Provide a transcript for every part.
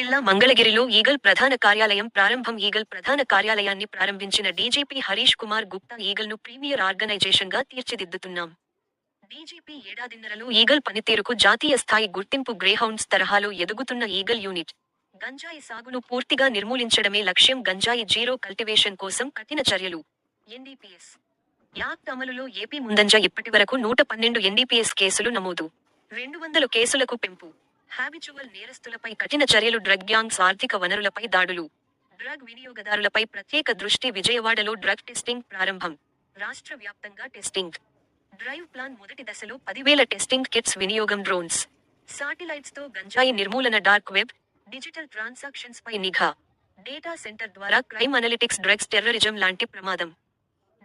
జిల్లా మంగళగిరిలో ఈగల్ ప్రధాన కార్యాలయం ప్రారంభం. ఈగల్ ప్రధాన కార్యాలయాన్ని ప్రారంభించిన డీజీపీ హరీష్ కుమార్ గుప్తా ఈగల్ను ప్రీమియర్ ఆర్గనైజేషన్గా తీర్చిదిద్దుతున్నాం. డీజీపీ ఏడాదిన్నరలో ఈగల్ పనితీరుకు జాతీయ స్థాయి గుర్తింపు. గ్రేహౌండ్స్ తరహాలో ఎదుగుతున్న ఈగల్ యూనిట్ గంజాయి సాగును పూర్తిగా నిర్మూలించడమే లక్ష్యం. గంజాయి జీరో కల్టివేషన్ కోసం కఠిన చర్యలు. ఎన్డీపీఎస్ యాక్ట్ అమలులో ఏపీ ముందంజ. ఇప్పటివరకు 112 ఎన్డీపీఎస్ కేసులు నమోదు. 200 కేసులకు పెంపు. హ్యాబిచువల్ నేరస్తులపై కఠిన చర్యలు. డ్రగ్ గ్యాంగ్స్ ఆర్థిక వనరులపై దాడులు. డ్రగ్ వినియోగదారులపై ప్రత్యేక దృష్టి. విజయవాడలో డ్రగ్ టెస్టింగ్ ప్రారంభం. రాష్ట్ర వ్యాప్తంగా టెస్టింగ్ డ్రైవ్ ప్లాన్. మొదటి దశలో 10,000 టెస్టింగ్ కిట్స్ వినియోగం. డ్రోన్స్, శాటిలైట్స్తో గంజాయి నిర్మూలన. డార్క్ వెబ్, డిజిటల్ ట్రాన్సాక్షన్స్ పై నిఘా. డేటా సెంటర్ ద్వారా క్రైమ్ అనలిటిక్స్. డ్రగ్స్, టెర్రరిజం లాంటి ప్రమాదం.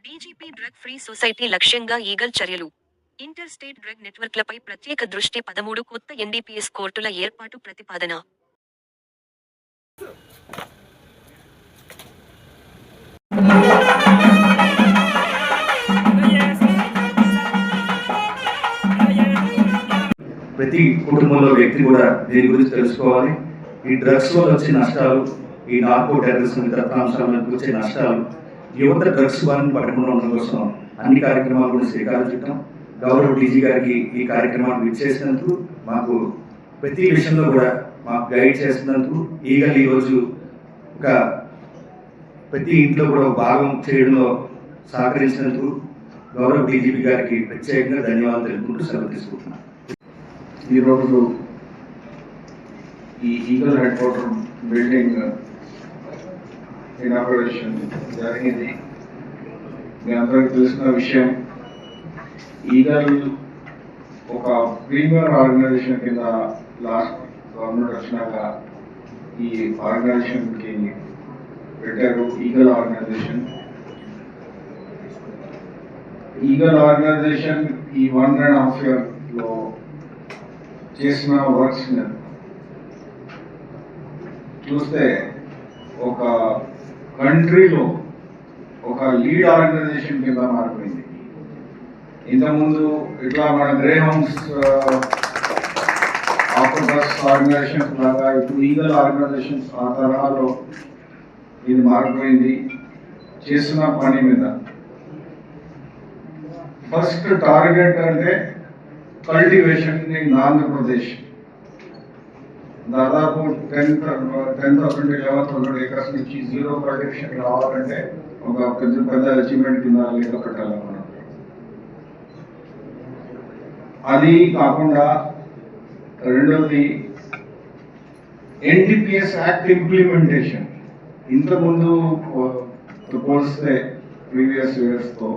డీజీపీ డ్రగ్ ఫ్రీ సొసైటీ లక్ష్యంగా ఈగల్ చర్యలు. ఇంటర్ స్టేట్ డ్రగ్ నెట్వర్క్లపై ప్రత్యేక దృష్టి. 13 కొత్త ఎన్డీపీఎస్ కోర్టుల ఏర్పాటు ప్రతిపాదన. ప్రతి కుటుంబంలో వ్యక్తి కూడా దీని గురించి తెలుసుకోవాలి. ఈ డ్రగ్స్ వల్ల వచ్చే నష్టాలు, ఈ నార్కో టెర్రరిజం ఇతర అంశాలకు వచ్చే నష్టాలు, యువత డ్రగ్స్ బారిన పడకుండా ఉండడం కోసం అన్ని కార్యక్రమాలు కూడా శ్రీకారం చుట్టాం. గౌరవ డీజీ గారికి ఈ కార్యక్రమాన్ని విచ్చేసినందుకు, మాకు ప్రతి విషయంలో కూడా మాకు గైడ్ చేసినందుకు, ఈగల్ ఈరోజు ఒక ప్రతి ఇంట్లో కూడా భాగం చేయడంలో సహకరించినందుకు గౌరవ డీజీపీ గారికి ప్రత్యేకంగా ధన్యవాదాలు తెలుపుకుంటూ సెలవు తీసుకుంటున్నాను. ఈరోజు ఈ eagle head quarter building inauguration జరిగింది. మీ అందరికీ తెలిసిన విషయం, ఈగల్ ఒక ప్రీమియర్ ఆర్గనైజేషన్ కింద లాస్ట్ గవర్నమెంట్ వచ్చినాక ఈ ఆర్గనైజేషన్కి పెట్టారు. ఈగల్ ఆర్గనైజేషన్ ఈ 1.5 yearలో చేసిన వర్క్స్ చూస్తే ఒక కంట్రీలో ఒక లీడ్ ఆర్గనైజేషన్ కింద మారిపోయింది. ఇంతకుముందు ఇట్లా మన గ్రేహౌండ్స్ ఆక్టోపస్ ఆర్గనైజేషన్స్ లాగా ఇప్పుడు ఈగల్ ఆర్గనైజేషన్స్ ఆ తరహాలో ఇది మారిపోయింది. చేస్తున్న పని మీద ఫస్ట్ టార్గెట్ అంటే కల్టివేషన్ ఇన్ ఆంధ్రప్రదేశ్. దాదాపు 10,000 to 11,000 acres నుంచి జీరో కల్టివేషన్ రావాలంటే ఒక పెద్ద అచీవ్మెంట్ కింద లెక్క పెట్టాలి మనం. అది కాకుండా రెండవది ఎన్డీపీఎస్ యాక్ట్ ఇంప్లిమెంటేషన్. ఇంతకుముందు పోలిస్తే ప్రీవియస్ ఇయర్స్తో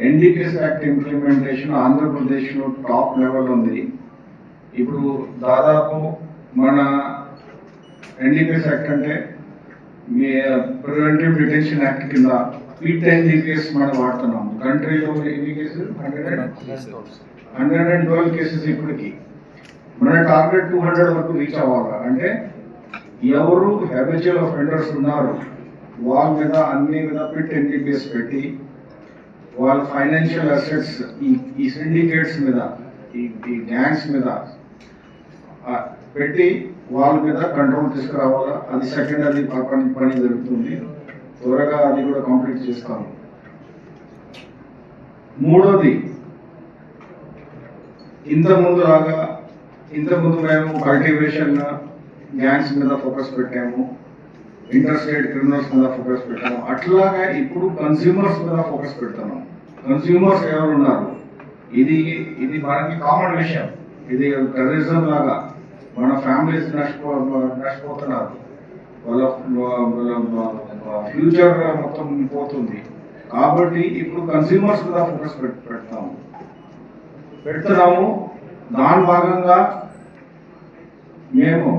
ఎన్డీపీఎస్ యాక్ట్ ఇంప్లిమెంటేషన్ ఆంధ్రప్రదేశ్లో టాప్ లెవెల్ ఉంది. ఇప్పుడు దాదాపు మన ఎన్డీపీఎస్ యాక్ట్ అంటే మీ ప్రివెంటివ్ డిటెన్షన్ యాక్ట్ కింద PIT మనం వాడుతున్నాం. కంట్రీలో ఎన్ని కేసెస్? 112 కేసెస్. ఇప్పటికి మన టార్గెట్ 200 వరకు రీచ్ అవ్వాలి. అంటే ఎవరు హ్యాబిచువల్ అఫెండర్స్ ఉన్నారు వాళ్ళ మీద అన్ని మీద PIT పెట్టి వాళ్ళ ఫైనాన్షియల్ అసెట్స్ ఈ సిండికేట్స్ మీద ఈ గ్యాంగ్స్ మీద పెట్టి వాళ్ళ మీద కంట్రోల్ తీసుకురావాలా. అది సెకండ్, అది పని జరుగుతుంది. త్వరగా అది కూడా కంప్లీట్ చేస్తాము. మూడోది, ఇంతకుముందు మేము కల్టివేషన్ గ్యాంగ్స్ మీద ఫోకస్ పెట్టాము, ఇంటర్ స్టేట్ క్రిమినల్స్ మీద ఫోకస్ పెట్టాము. అట్లాగా ఇప్పుడు కన్స్యూమర్స్ మీద ఫోకస్ పెడుతున్నాం. కన్స్యూమర్స్ ఎవరు ఉన్నారు? ఇది మనకి కామన్ విషయం. ఇది టెర్రరిజం లాగా మన ఫ్యామిలీస్ నష్టపోతున్నారు, వాళ్ళ ఫ్యూచర్ మొత్తం పోతుంది. కాబట్టి ఇప్పుడు కన్స్యూమర్స్ మీద ఫోకస్ పెడుతున్నాము. దాని భాగంగా మేము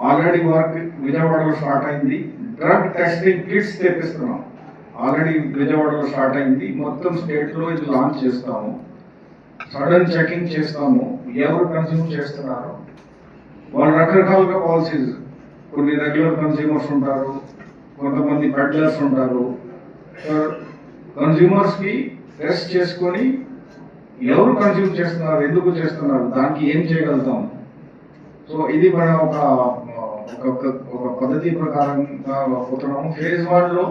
ఆల్రెడీ వర్క్ విజయవాడలో స్టార్ట్ అయింది. డ్రగ్ టెస్టింగ్ కిట్స్ తెప్పిస్తున్నాం. ఆల్రెడీ విజయవాడలో స్టార్ట్ అయింది. మొత్తం స్టేట్లో ఇది లాంచ్ చేస్తాము. సడన్ చెకింగ్ చేస్తాము. ఎవరు కన్స్యూమ్ చేస్తున్నారు, వాళ్ళు రకరకాలుగా పాలసీస్. కొన్ని రెగ్యులర్ కన్స్యూమర్స్ ఉంటారు, కొంతమంది పెడ్లర్స్ ఉంటారు. కన్స్యూమర్స్కి టెస్ట్ చేసుకొని ఎవరు కన్స్యూమ్ చేస్తున్నారు, ఎందుకు చేస్తున్నారు, దానికి ఏం చేయగలుగుతాం. సో ఇది మన ఒక ఒక పద్ధతి ప్రకారంగా పోతున్నాము. ఫేజ్ 1లో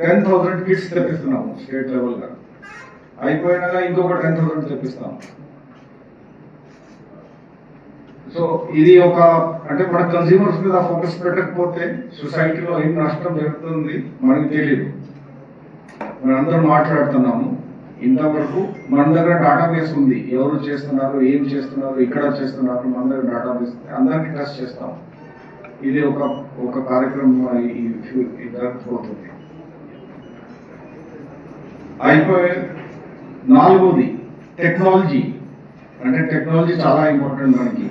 10,000 కిట్స్ తెప్పిస్తున్నాము స్టేట్ లెవెల్గా. అయిపోయినాక ఇంకొక 10,000 తెప్పిస్తాము. సో ఇది ఒక అంటే మన కన్స్యూమర్స్ మీద ఫోకస్ పెట్టకపోతే సొసైటీలో ఏం నష్టం జరుగుతుంది మనకి తెలియదు. మనందరం మాట్లాడుతున్నాము, ఇంతవరకు మన దగ్గర డేటాబేస్ ఉంది, ఎవరు చేస్తున్నారు, ఏం చేస్తున్నారు, ఇక్కడ చేస్తున్నారు, మన దగ్గర డేటాబేస్ అందరికీ టెస్ట్ చేస్తాం. ఇది ఒక కార్యక్రమం జరగబోతుంది. అయిపోయి 4వది టెక్నాలజీ. అంటే టెక్నాలజీ చాలా ఇంపార్టెంట్ మనకి.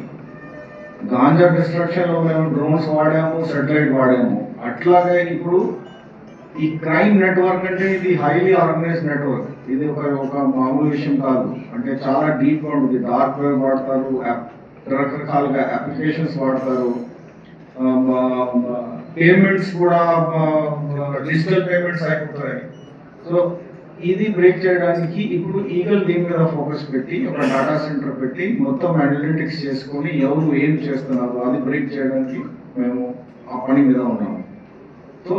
గాంజా డిస్ట్రక్షన్ లో మేము డ్రోన్స్ వాడాము, సాటిలైట్ వాడాము. అట్లాగే ఇప్పుడు ఈ క్రైమ్ నెట్వర్క్ అంటే ఇది హైలీ ఆర్గనైజ్డ్ నెట్వర్క్. ఇది ఒక మామూలు విషయం కాదు. అంటే చాలా డీప్ గా ఉంటుంది. డార్క్ వెబ్ వాడతారు, రకరకాలుగా అప్లికేషన్స్ వాడతారు, పేమెంట్స్ కూడా డిజిటల్ పేమెంట్స్ అయిపోతాయి. సో ఇది బ్రేక్ చేయడానికి ఇప్పుడు ఈగల్ దీని మీద ఫోకస్ పెట్టి ఒక డేటా సెంటర్ పెట్టి మొత్తం అనలిటిక్స్ చేసుకొని ఎవరు ఏం చేస్తున్నారు అది బ్రేక్ చేయడానికి మేము ఆ పని మీద ఉన్నాము. సో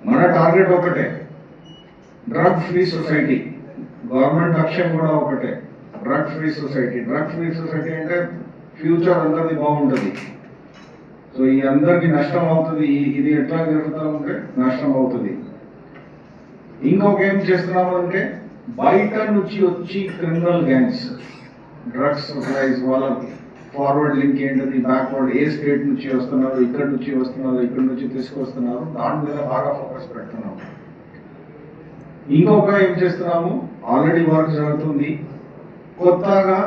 మన టార్గెట్ ఒకటే, డ్రగ్ ఫ్రీ సొసైటీ. గవర్నమెంట్ లక్ష్యం కూడా ఒకటే, drug free society. Drug free society అంటే ఫ్యూచర్ అందరిది బాగుంటుంది. సో ఈ అందరికి నష్టం అవుతుంది. ఇది ఎట్లా జరుగుతూ ఉంటే నష్టం అవుతుంది. ఇంకొక ఏం చేస్తున్నాము అంటే బయట నుంచి వచ్చి క్రిమినల్ గ్యాంగ్స్ డ్రగ్స్ సప్లైస్ వాళ్ళ ఫార్వర్డ్ లింక్ ఏంటది, బ్యాక్వర్డ్ ఏ స్టేట్ నుంచి వస్తున్నారు, ఇక్కడ నుంచి వస్తున్నారు, ఇక్కడ నుంచి తీసుకొస్తున్నారు, దాని మీద బాగా ఫోకస్ పెడుతున్నాము. ఇంకొక ఏం చేస్తున్నాము, ఆల్రెడీ వర్క్ జరుగుతుంది. కొత్తగా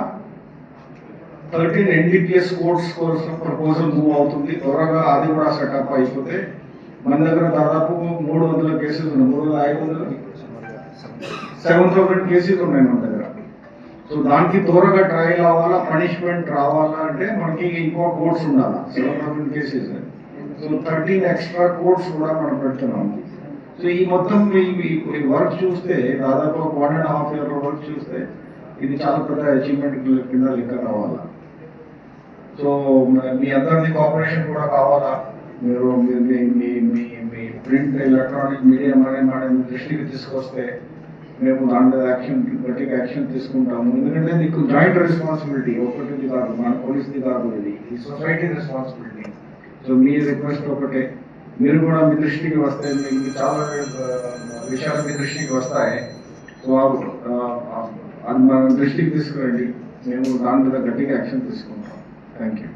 13 NDPS కోర్స్ కోసం ప్రపోజల్ మూవ్ అవుతుంది. త్వరగా అది కూడా సెటప్ అయిపోతే మన దగ్గర దాదాపు 300 కేసులు ఉన్నాయి. 7,000 కేసులు ఉన్నాయి మన దగ్గర. సో దానికి త్వరగా ట్రయల్ అవ్వాలా, పనిష్మెంట్ రావాలా అంటే మనకి ఇంకో కోర్ట్స్ ఉండాలి. 7,000 కేసెస్. సో 13 ఎక్స్ట్రా కోర్ట్స్ కూడా మనం పెడుతున్నాము. సో ఈ మొత్తం ఈ వర్క్ చూస్తే దాదాపు 1.5 year వర్క్ చూస్తే ఇది చాలా పెద్ద అచీవ్మెంట్ కింద లెక్క రావాలా. సో మీ అందరిది కోఆపరేషన్ కూడా కావాలా. మీరు మీ ప్రింట్ ఎలక్ట్రానిక్ మీడియా మన దృష్టికి తీసుకొస్తే మేము దాని మీద గట్టిగా యాక్షన్ తీసుకుంటాము. ఎందుకంటే నీకు జాయింట్ రెస్పాన్సిబిలిటీ, ఒకటిది కాదు, మన పోలీస్ది కాదు, ఇది ఈ సొసైటీ రెస్పాన్సిబిలిటీ. సో మీ రిక్వెస్ట్ ఒకటే, మీరు కూడా మీ దృష్టికి వస్తే మీకు చాలా విషయాలు మీ దృష్టికి వస్తాయి. సో అది మన దృష్టికి తీసుకురండి, మేము దాని మీద గట్టిగా యాక్షన్ తీసుకుంటాం. Thank you.